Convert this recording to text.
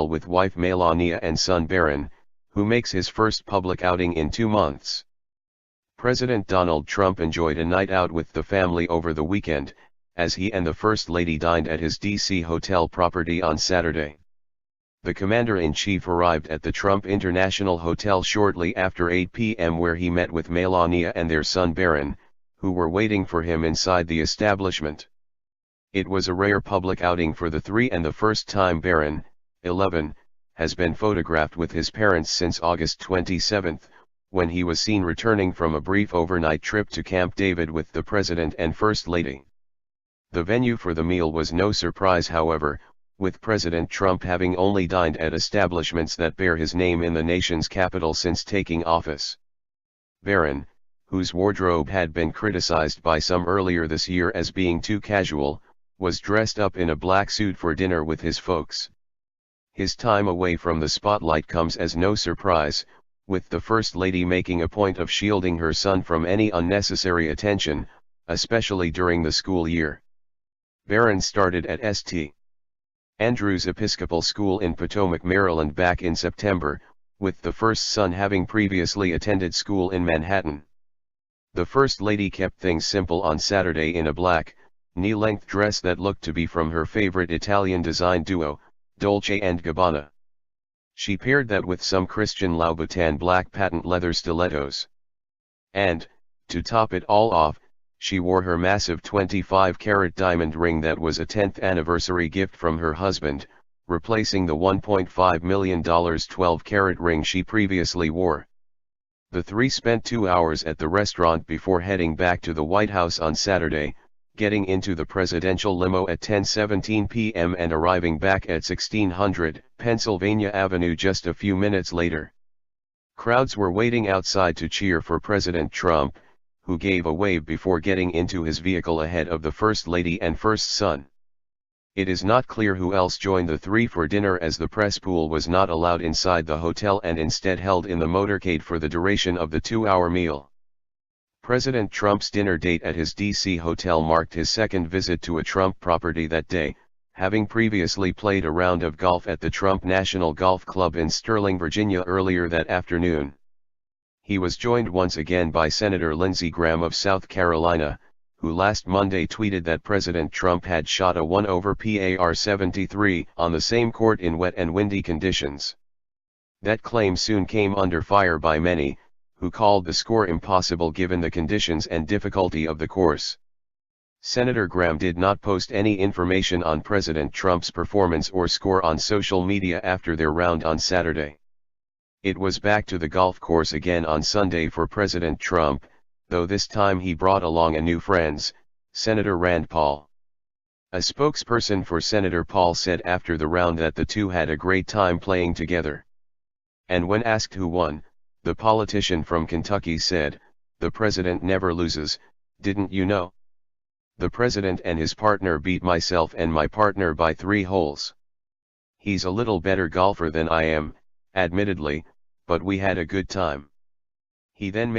hotel with wife Melania and son Barron, who makes his first public outing in 2 months. President Donald Trump enjoyed a night out with the family over the weekend, as he and the First Lady dined at his D.C. hotel property on Saturday. The Commander-in-Chief arrived at the Trump International Hotel shortly after 8 p.m. where he met with Melania and their son Barron, who were waiting for him inside the establishment. It was a rare public outing for the three, and the first time Barron, 11, has been photographed with his parents since August 27, when he was seen returning from a brief overnight trip to Camp David with the President and First Lady. The venue for the meal was no surprise, however, with President Trump having only dined at establishments that bear his name in the nation's capital since taking office. Barron, whose wardrobe had been criticized by some earlier this year as being too casual, was dressed up in a black suit for dinner with his folks. His time away from the spotlight comes as no surprise, with the First Lady making a point of shielding her son from any unnecessary attention, especially during the school year. Barron started at St. Andrew's Episcopal School in Potomac, Maryland back in September, with the first son having previously attended school in Manhattan. The First Lady kept things simple on Saturday in a black, knee-length dress that looked to be from her favorite Italian design duo, Dolce & Gabbana. She paired that with some Christian Louboutin black patent leather stilettos. And, to top it all off, she wore her massive 25-carat diamond ring that was a 10th anniversary gift from her husband, replacing the $1.5 million 12-carat ring she previously wore. The three spent 2 hours at the restaurant before heading back to the White House on Saturday, getting into the presidential limo at 10:17 p.m. and arriving back at 1600 Pennsylvania Avenue just a few minutes later. Crowds were waiting outside to cheer for President Trump, who gave a wave before getting into his vehicle ahead of the First Lady and first son. It is not clear who else joined the three for dinner, as the press pool was not allowed inside the hotel and instead held in the motorcade for the duration of the 2-hour meal. President Trump's dinner date at his D.C. hotel marked his second visit to a Trump property that day, having previously played a round of golf at the Trump National Golf Club in Sterling, Virginia earlier that afternoon. He was joined once again by Senator Lindsey Graham of South Carolina, who last Monday tweeted that President Trump had shot a 1 over par 73 on the same court in wet and windy conditions. That claim soon came under fire by many, who called the score impossible given the conditions and difficulty of the course. Senator Graham did not post any information on President Trump's performance or score on social media after their round on Saturday. It was back to the golf course again on Sunday for President Trump, though this time he brought along a new friend, Senator Rand Paul. A spokesperson for Senator Paul said after the round that the two had a great time playing together. And when asked who won, the politician from Kentucky said, "The president never loses, didn't you know? The president and his partner beat myself and my partner by 3 holes. He's a little better golfer than I am, admittedly, but we had a good time." He then